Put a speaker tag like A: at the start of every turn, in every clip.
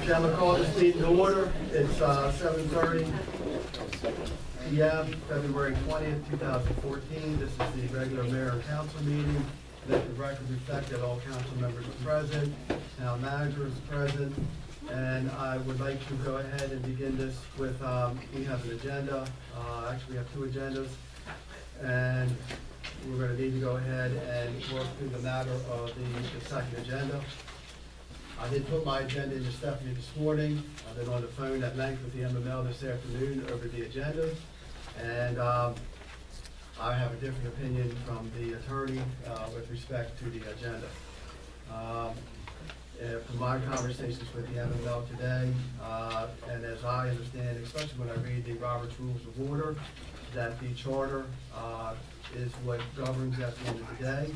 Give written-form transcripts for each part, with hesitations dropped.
A: Okay, I'm gonna call this meeting to order. It's 7:30 p.m., February 20th, 2014. This is the regular mayor and council meeting. Let the record reflect that all council members are present, town manager is present, and I would like to go ahead and begin this with, we have an agenda. Actually, we have two agendas, and we're gonna need to go ahead and work through the matter of the second agenda. I did put my agenda into Stephanie this morning. I've been on the phone at length with the MML this afternoon over the agenda. And I have a different opinion from the attorney with respect to the agenda. From my conversations with the MML today, and as I understand, especially when I read the Robert's Rules of Order, that the charter is what governs at the end of the day.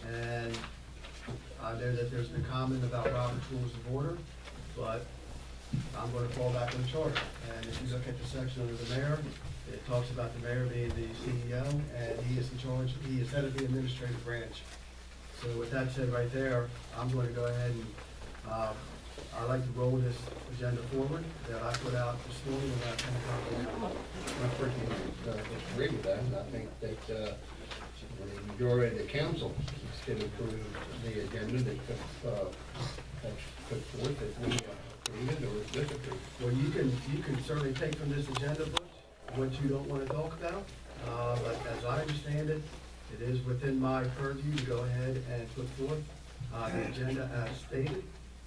A: And I know that there's been comment about Robert's Rules of Order, but I'm going to fall back on the charter. And if you look at the section under the mayor, it talks about the mayor being the CEO, and he is in charge, he is head of the administrative branch. So with that said right there, I'm going to go ahead and I'd like to roll this agenda forward that I put out this morning about 10 o'clock.
B: Disagree with that, and I think that the majority of the council should approve the agenda that's put forth, if we approve it or disapprove.
A: Well, you can certainly take from this agenda, Butch, what you don't want to talk about. But as I understand it, it is within my purview to go ahead and put forth the agenda as stated.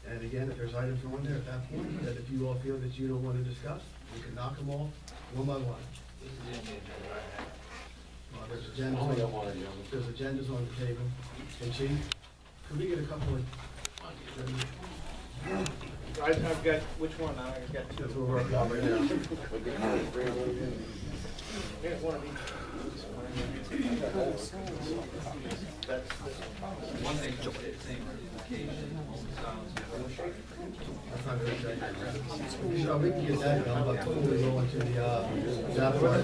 A: And again, if there's items on there at that point that if you all feel that you don't want to discuss, you can knock them off one by one.
C: This is in the agenda right now.
A: There's agendas on the table. And Chief, could we get a couple of?
D: I've got, which one? I've got two.
A: That's what we're working on right now.
D: Here's one of each. That's this one.
C: One thing, it's saying certification, silence.
A: That's not very good. Sure, we can get that done, but totally go into the, that part.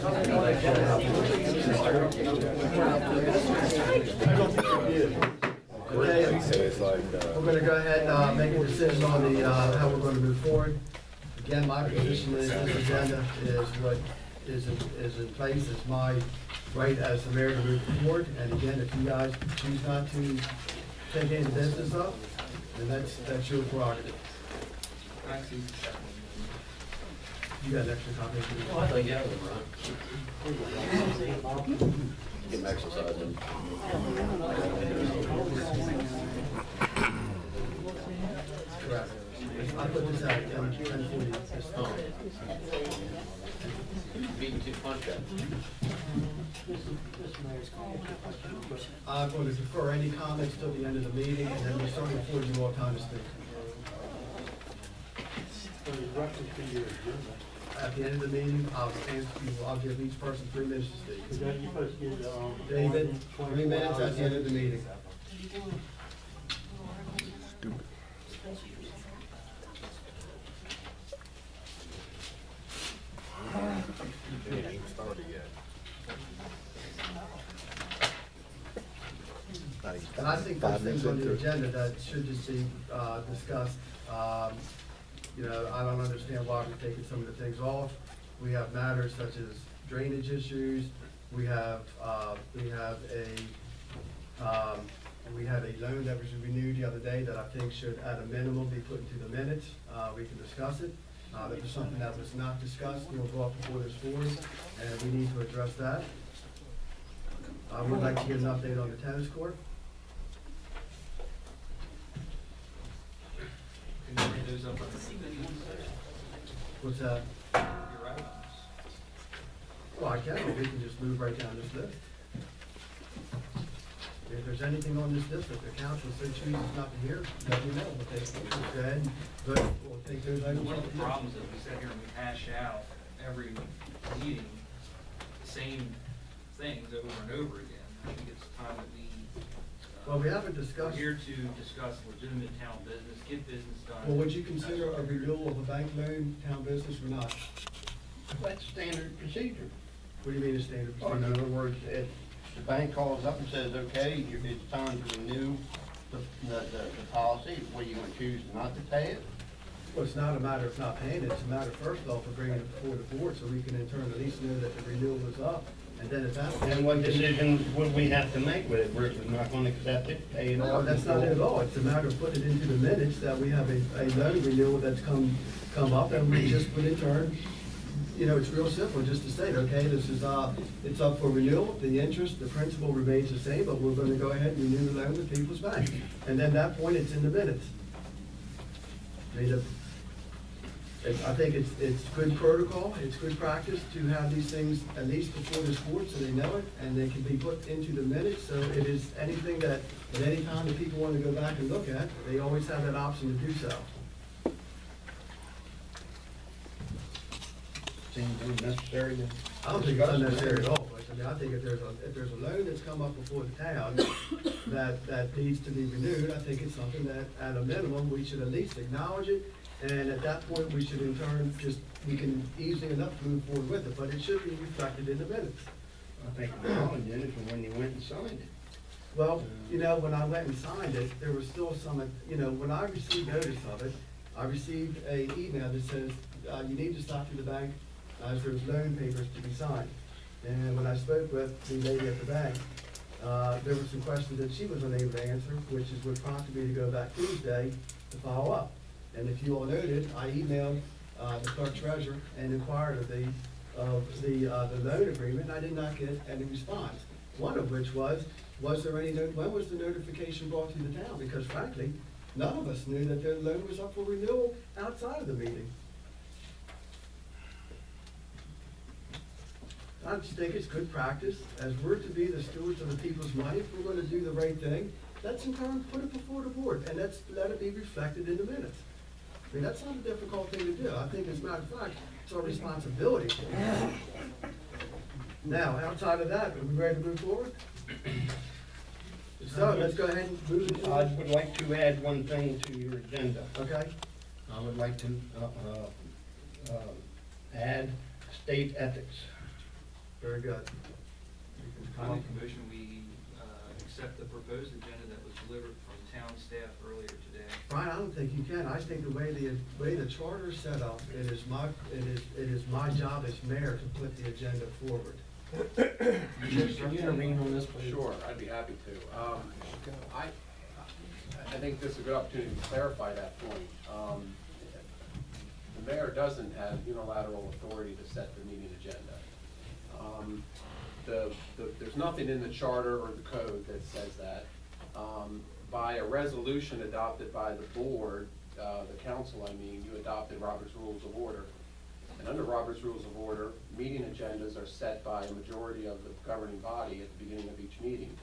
A: Okay, we're going to go ahead and make a decision on the, how we're going to move forward. Again, my position is this agenda is what is in place, is my right as the mayor to move forward. And again, if you guys choose not to take any business up, then that's your prerogative. You got an extra copy?
C: Oh, I thought you had one, right?
B: Get some exercise in.
A: Correct. I put this out at 10:40.
C: Beating two contracts.
A: I'm going to defer any comments till the end of the meeting, and then we'll certainly afford you all time to speak. At the end of the meeting, I'll give each person 3 minutes to speak. David, 3 minutes at the end of the meeting. And I think those things on the agenda that should just be discussed. You know, I don't understand why we're taking some of the things off. We have matters such as drainage issues. We have a loan that was renewed the other day that I think should, at a minimum, be put into the minutes. We can discuss it. If there's something that was not discussed, we'll go up before this board, and we need to address that. I would like to get an update on the tennis court. What's that? Well, I can, or we can just move right down this list. If there's anything on this list that the council so chooses not to hear, let me know. Okay, go ahead, but we'll take those items.
E: One of the problems is we sit here and we hash out every meeting the same things over and over again. I think it's time that we
A: Well, we haven't discussed.
E: we're here to discuss legitimate town business, get business done.
A: Well, would you consider a renewal of a bank loan town business or not?
B: That's standard procedure.
A: What do you mean a standard
B: Or in
A: procedure?
B: other words, if the bank calls up and says, okay, it's time to renew the policy, what, are you gonna choose not to pay it?
A: Well, it's not a matter of not paying it, it's a matter, first off, of bringing it before the board, so we can in turn at least know that the renewal is up, and then at that point.
B: And what decision would we have to make with it? We're not gonna accept it, pay it
A: No,
B: off?
A: that's not it at all. It's a matter of putting it into the minutes that we have a loan renewal that's come up, and we just would in turn, you know, it's real simple, just to state, okay, this is, it's up for renewal, the interest, the principal remains the same, but we're gonna go ahead and renew the loan with People's Bank. And then that point, it's in the minutes. I mean, I think it's good protocol, it's good practice to have these things at least before this board so they know it, and they can be put into the minutes, so it is anything that, at any time that people want to go back and look at, they always have that option to do so.
B: Seems unnecessary to.
A: I don't think it's unnecessary at all, but I mean, I think if there's a loan that's come up before the town that needs to be renewed, I think it's something that, at a minimum, we should at least acknowledge it, and at that point, we should in turn we can easily enough move forward with it, but it should be reflected in the minutes.
B: I think acknowledging it is when you went and signed it.
A: Well, you know, when I went and signed it, there was still some, you know, when I received notice of it, I received a email that says, you need to stop to the bank, as there's loan papers to be signed. And when I spoke with the lady at the bank, there were some questions that she was unable to answer, which is what prompted me to go back Tuesday to follow up. And if you all noted, I emailed the clerk treasurer and inquired of the loan agreement, and I did not get any response. One of which was there any, when was the notification brought to the town? Because frankly, none of us knew that their loan was up for renewal outside of the meeting. I just think it's good practice, as we're to be the stewards of the people's money, if we're gonna do the right thing, let's in turn put it before the board, and let it be reflected in the minutes. I mean, that's not a difficult thing to do. I think as a matter of fact, it's our responsibility. Now, outside of that, are we ready to move forward? So, let's go ahead and move it
B: I
A: forward.
B: would like to add one thing to your agenda.
A: Okay?
B: I would like to add state ethics.
A: Very good.
E: I make a motion, we accept the proposed agenda that was delivered from town staff earlier today.
A: Brian, I don't think you can. I think the way the charter is set up, it is my job as mayor to put the agenda forward.
F: Can you intervene on this, please? Sure, I'd be happy to. I think this is a good opportunity to clarify that point. The mayor doesn't have unilateral authority to set the meeting agenda. There's nothing in the charter or the code that says that. By a resolution adopted by the board, the council, I mean, you adopted Robert's Rules of Order. And under Robert's Rules of Order, meeting agendas are set by a majority of the governing body at the beginning of each meeting,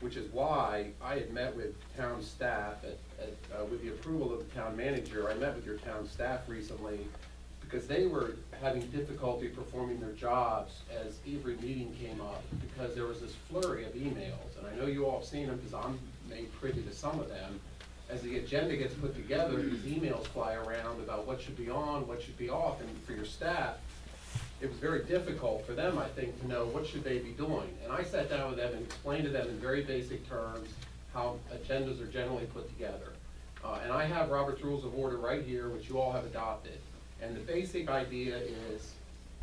F: which is why I had met with town staff with the approval of the town manager. I met with your town staff recently because they were having difficulty performing their jobs as every meeting came up because there was this flurry of emails. And I know you all have seen them because I'm made privy to some of them. As the agenda gets put together, these emails fly around about what should be on, what should be off, and for your staff, it was very difficult for them, I think, to know what should they be doing. And I sat down with them and explained to them in very basic terms how agendas are generally put together. And I have Robert's Rules of Order right here, which you all have adopted. And the basic idea is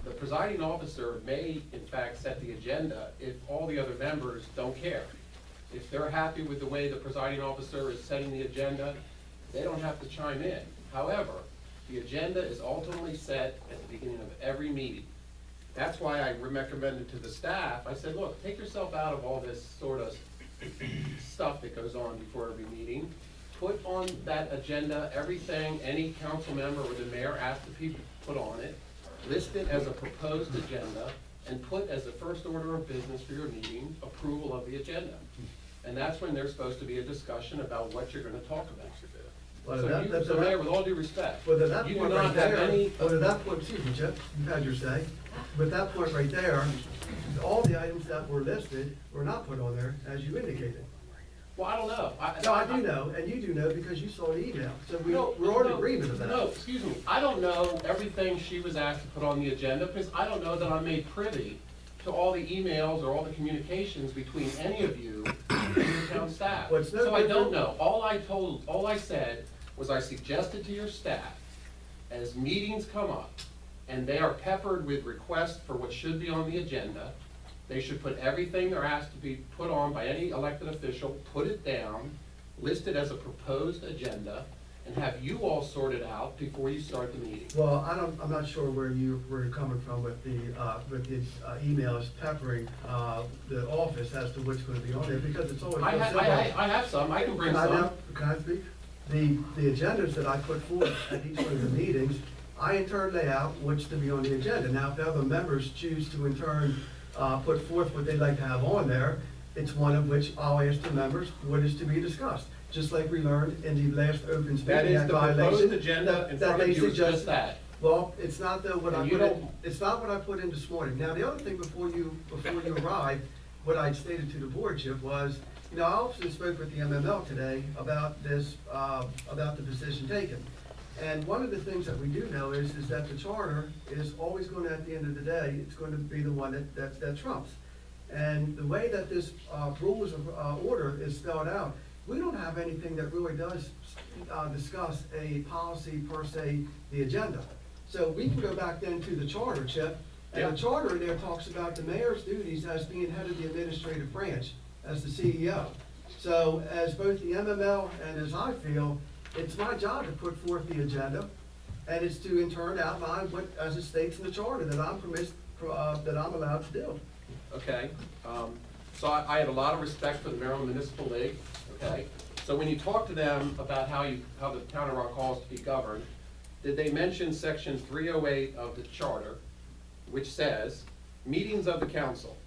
F: the presiding officer may, in fact, set the agenda if all the other members don't care. If they're happy with the way the presiding officer is setting the agenda, they don't have to chime in. However, the agenda is ultimately set at the beginning of every meeting. That's why I recommended to the staff, I said, look, take yourself out of all this sort of stuff that goes on before every meeting. Put on that agenda everything any council member or the mayor asks the people to put on it. List it as a proposed agenda and put as the first order of business for your meeting approval of the agenda. And that's when there's supposed to be a discussion about what you're gonna talk about.
A: Well,
F: So Mayor, with all due respect,
A: But at that
F: you do
A: point
F: not
A: right
F: have
A: there,
F: any.
A: but at that point, excuse me, Chip, you had your say. But at that point right there, all the items that were listed were not put on there, as you indicated.
F: Well, I don't know.
A: No, I do know, and you do know because you saw the email, so
F: No,
A: we're all in
F: no,
A: agreement of that.
F: No, excuse me, I don't know everything she was asked to put on the agenda, because I don't know that I'm made privy to all the emails or all the communications between any of you and your town staff.
A: Well, it's no
F: So I don't
A: different-
F: know. All I said was I suggested to your staff as meetings come up, and they are peppered with requests for what should be on the agenda, they should put everything they're asked to be put on by any elected official, put it down, list it as a proposed agenda, and have you all sort it out before you start the meeting.
A: Well, I'm not sure where you're coming from with the emails peppering, the office as to what's gonna be on there, because it's always.
F: I have some, I can bring some.
A: Can I speak? The agendas that I put forth at each one of the meetings, I in turn lay out what's to be on the agenda. Now, if other members choose to in turn, put forth what they'd like to have on there, it's one of which I'll ask the members what is to be discussed. Just like we learned in the last open
F: That
A: space
F: is
A: act
F: the proposed
A: violation.
F: agenda in
A: that
F: front of
A: they
F: you, it's
A: suggest-
F: just that.
A: Well, it's not what I
F: And you
A: put in,
F: don't-
A: it's not what I put in this morning. Now, the other thing before you arrived, what I stated to the board, Chip, was, you know, I also spoke with the MML today about this, about the position taken. And one of the things that we do know is that the charter is always going to, at the end of the day, it's going to be the one that trumps. And the way that this rules of order is spelled out, we don't have anything that really does discuss a policy per se, the agenda. So we can go back then to the charter, Chip, and the charter in there talks about the mayor's duties as being head of the administrative branch, as the CEO. So as both the MML and as I feel, it's my job to put forth the agenda, and it's to in turn outline what, as it states in the charter, that I'm allowed to do.
F: Okay, so I have a lot of respect for the Maryland Municipal League, okay? So when you talk to them about how the town of Rock Hall is to be governed, did they mention section 308 of the charter, which says, meetings of the council.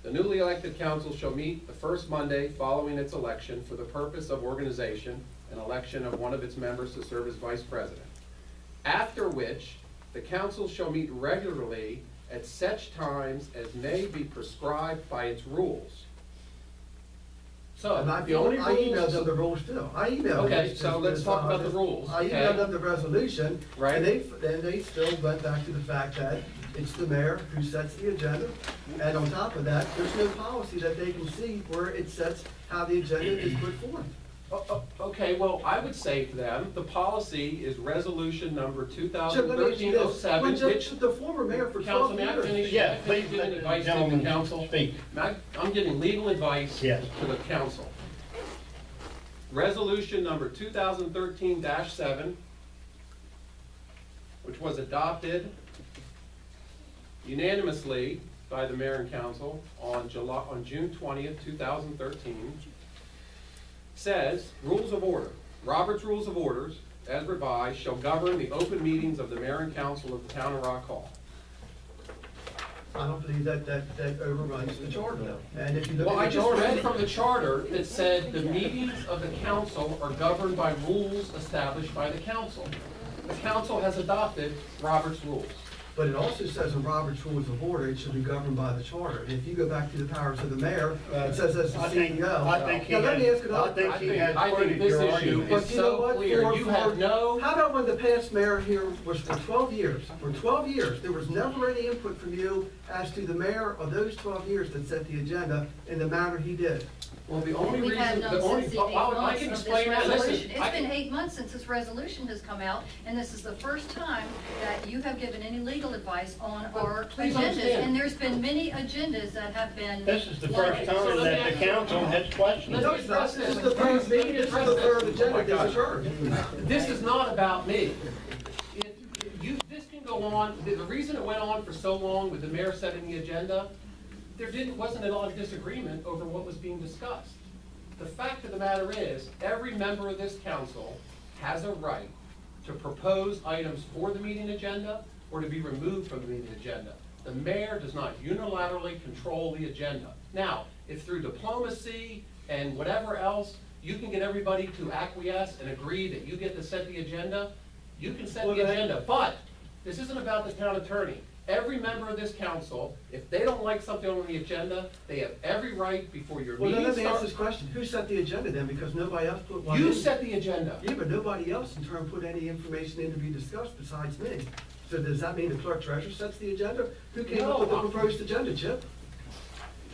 F: The newly elected council shall meet the first Monday following its election for the purpose of organization and election of one of its members to serve as vice president. After which, the council shall meet regularly at such times as may be prescribed by its rules. So,
A: And I
F: the only
A: emailed them
F: rules,
A: the rules too. I emailed them.
F: Okay, so let's talk about the rules,
A: I
F: okay?
A: emailed them the resolution.
F: Right.
A: And they still went back to the fact that it's the mayor who sets the agenda. And on top of that, there's no policy that they can see where it sets how the agenda is put forth.
F: Okay, well, I would say to them, the policy is resolution number
A: Chip, let me ask you this.
F: 2013-07,
A: When
F: which,
A: the former mayor for
F: Council,
A: 12
F: may I
A: years.
F: finish?
G: Yeah,
F: May I
G: please,
F: give advice to the
G: gentlemen,
F: council?
G: speak.
F: I'm giving legal advice
G: Yes.
F: to the council. Resolution number 2013-7, which was adopted unanimously by the mayor and council on June 20th, 2013, says, rules of order. Robert's Rules of Orders, as revised, shall govern the open meetings of the mayor and council of the town of Rock Hall.
A: I don't believe that overruns the charter though. And if you look
F: Well, I
A: at the
F: just read
A: charter.
F: from the charter that said the meetings of the council are governed by rules established by the council. The council has adopted Robert's rules.
A: But it also says in Robert's Rules of Order, it should be governed by the charter. And if you go back to the powers of the mayor, it says that's the
G: I think he
A: CEO. Now, let me ask another
G: I think
A: question.
G: he has
F: I think
G: quoted
F: this
G: your
F: issue
G: argument.
A: But
F: is
A: you know
F: so
A: what?
F: clear. You have no,
A: How about when the past mayor here was for 12 years? For 12 years, there was never any input from you as to the mayor of those 12 years that set the agenda in the manner he did.
F: well, the only
H: We have
F: reason,
H: known
F: the only,
H: since the 8
F: I
H: months
F: can
H: of this
F: explain that,
H: resolution.
F: listen.
H: It's been 8 months since this resolution has come out, and this is the first time that you have given any legal advice on our
F: please
H: agendas.
F: understand.
H: And there's been many agendas that have been.
G: This is the
H: like-
G: first time that the council has questioned
F: Let
A: No,
F: me
A: it's not.
F: address
A: This is
F: this.
A: the third meeting, this is the third
F: Oh my
A: agenda
F: gosh.
A: that's occurred.
F: This is not about me. This can go on, the reason it went on for so long with the mayor setting the agenda, wasn't a lot of disagreement over what was being discussed. The fact of the matter is, every member of this council has a right to propose items for the meeting agenda or to be removed from the meeting agenda. The mayor does not unilaterally control the agenda. Now, if through diplomacy and whatever else, you can get everybody to acquiesce and agree that you get to set the agenda, you can set
A: Well,
F: the
A: then-
F: agenda. But this isn't about the town attorney. Every member of this council, if they don't like something on the agenda, they have every right before your
A: Well, then
F: meeting
A: let me ask this
F: starts.
A: question. Who set the agenda then? Because nobody else put one in.
F: You set the agenda.
A: Yeah, but nobody else in turn put any information in to be discussed besides me. So does that mean the clerk treasurer sets the agenda? Who came up with the
F: No,
A: proposed agenda, Chip?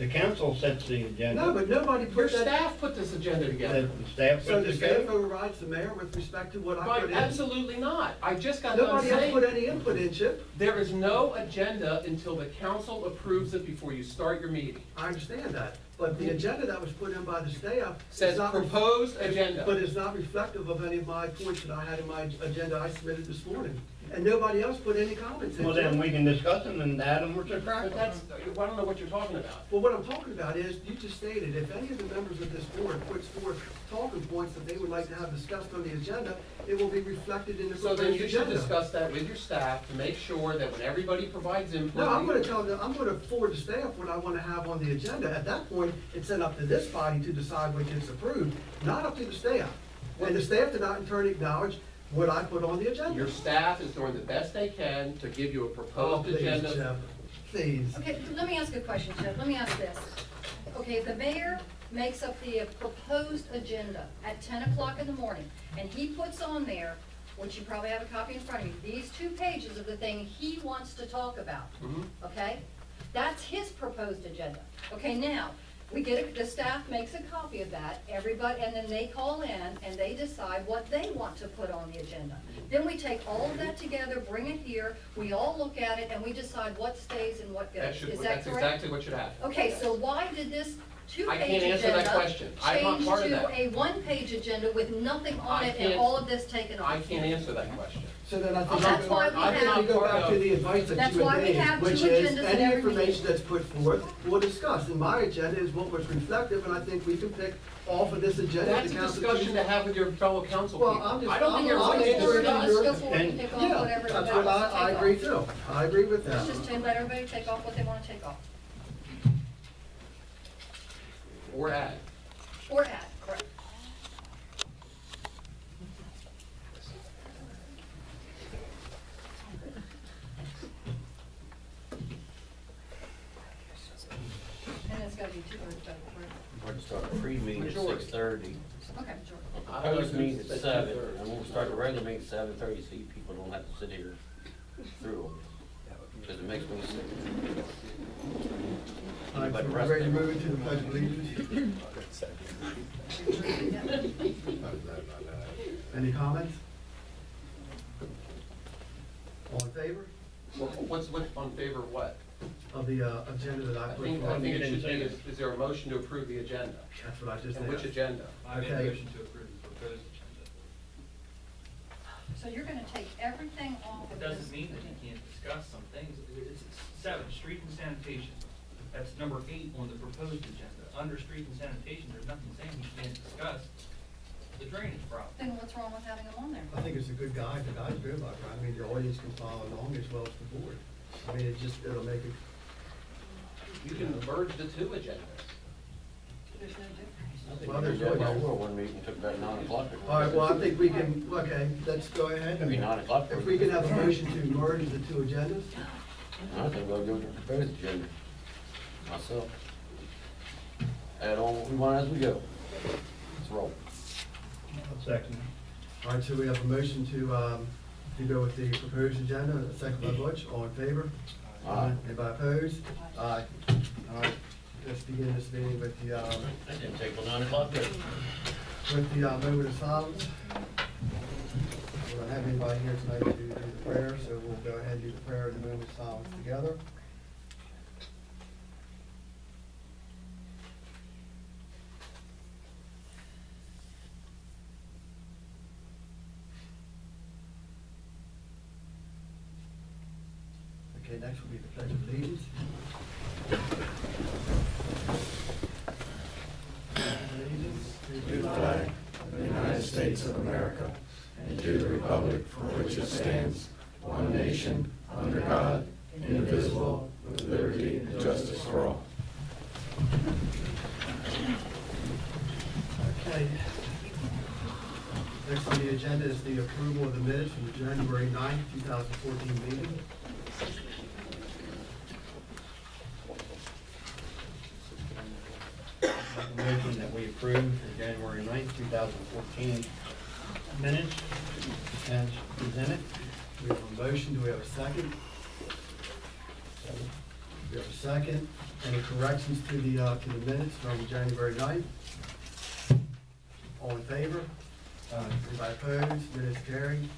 G: The council sets the agenda.
A: No, but nobody
F: Your
A: put that.
F: staff put this agenda
G: The
F: together.
G: staff
A: So
G: puts
A: the
G: it
A: staff
G: together.
A: overrides the mayor with respect to what I
F: Right,
A: put in?
F: absolutely not. I just got done
A: Nobody else
F: saying.
A: put any input in, Chip.
F: There is no agenda until the council approves it before you start your meeting.
A: I understand that, but the agenda that was put in by the staff. is
F: Says
A: not
F: proposed agenda.
A: But it's not reflective of any of my points that I had in my agenda I submitted this morning. And nobody else put any comments in.
G: Well, then we can discuss them and add them or subtract
F: But
G: them.
F: that's, I don't know what you're talking about.
A: Well, what I'm talking about is, you just stated, if any of the members of this board puts forth talking points that they would like to have discussed on the agenda, it will be reflected in the
F: So then
A: proposed
F: you should
A: agenda.
F: discuss that with your staff to make sure that when everybody provides input.
A: No, I'm gonna tell them, I'm gonna forward the staff what I wanna have on the agenda. At that point, it's then up to this body to decide what gets approved, not up to the staff. And the staff did not in turn acknowledge what I put on the agenda.
F: Your staff is doing the best they can to give you a
A: Oh,
F: proposed
A: please,
F: agenda.
A: Jeff, please.
H: Okay, let me ask a question, Chip, let me ask this. Okay, if the mayor makes up the proposed agenda at 10 o'clock in the morning, and he puts on there, which you probably have a copy in front of you, these 2 pages of the thing he wants to talk about,
F: Mhm.
H: okay? That's his proposed agenda. Okay, now, the staff makes a copy of that, everybody, and then they call in and they decide what they want to put on the agenda. Then we take all of that together, bring it here, we all look at it, and we decide what stays and what
F: That
H: goes.
F: should,
H: Is that
F: that's
H: correct?
F: exactly what should happen.
H: Okay, so why did this
F: I
H: two-page
F: can't answer
H: agenda
F: that question. I'm not
H: change
F: part of
H: to
F: that.
H: a one-page agenda with nothing on
F: I
H: it and
F: can't-
H: all of this taken off?
F: I can't answer that question.
A: So then I think.
F: I'm
H: That's why we
A: I think
H: have-
A: we go back to the advice that
H: That's
A: you
H: why
A: had
H: we
A: made,
H: have
A: which
H: two
A: is
H: agendas in
A: any
H: every
A: information
H: meeting.
A: that's put forth, we'll discuss. And my agenda is what was reflective, and I think we can pick off of this agenda.
F: That's a
A: the council
F: discussion to
A: chooses.
F: have with your fellow council
A: Well,
F: people.
A: I'm just-
F: I don't think you're
A: I'm
F: running
A: answering
F: into
H: Let's
A: your-
H: go forward and take off
A: Yeah,
H: whatever
A: that's
H: everybody
A: what
H: wants to
A: I
H: take
A: agree
H: off.
A: too. I agree with that.
H: Let's just let everybody take off what they want to take off,
F: Or add.
H: or add, correct. And it's gotta be 2 thirds vote, correct?
C: We're gonna start a pre-meeting at
F: Majority.
C: 6:30.
H: Okay, sure.
C: A proposed meeting at 7, and we'll start the regular meeting at 7:30, so you people don't have to sit here through all this. Because it makes me sick.
A: All right,
C: But
A: so
C: the
A: we're
C: rest
A: ready to
C: of it-
A: move into the pledge of allegiance. Any comments? All in favor
F: What's on favor of what?
A: of the agenda that I
F: I
A: put
F: think
A: forth?
F: it should be, is there a motion to approve the agenda?
A: That's what I just
F: And which
A: asked.
F: agenda?
E: I made a
A: Okay.
E: motion to approve the proposed agenda.
H: So you're gonna take everything off
E: It
H: of this?
E: doesn't mean that you can't discuss some things. It's 7, street and sanitation. That's number 8 on the proposed agenda. Under street and sanitation, there's nothing saying you can't discuss the drainage problem.
H: Then what's wrong with having them on there?
A: I think it's a good guide to go by, right? I mean, the audience can follow along as well as the board. I mean, it'll make it,
F: You can merge the 2 agendas.
H: There's no difference.
A: Well, there's
C: Yeah,
A: no-
C: well, one meeting took about 9 o'clock.
A: all right, well, I think we can, okay, let's go ahead.
C: Maybe 9 o'clock.
A: If we can have a motion to merge the 2 agendas,
C: I think we'll go with the proposed agenda. Myself. Add on what we want as we go. Let's roll.
G: Second.
A: all right, so we have a motion to go with the proposed agenda, a second by Butch, all in favor?
C: Aye.
A: Anybody opposed? Aye. All right, let's begin this meeting with the,
C: That didn't take till 9 o'clock, did it?
A: moment of silence. We don't have anybody here tonight to do the prayer, so we'll go ahead and do the prayer and the moment of silence together. Okay, next will be the pledge of allegiance. Allegiance to the flag
I: of the United States of America, and to the republic for which it stands, one nation, under God, indivisible, with liberty and justice for all.
A: Okay. Next on the agenda is the approval of the minutes from the January 9th, 2014 meeting.
G: Make a motion that we approve the January 9th, 2014 minutes as presented.
A: We have a motion, do we have a second? We have a second. Any corrections to the minutes from January 9th? All in favor? Anybody opposed? Minutes carried.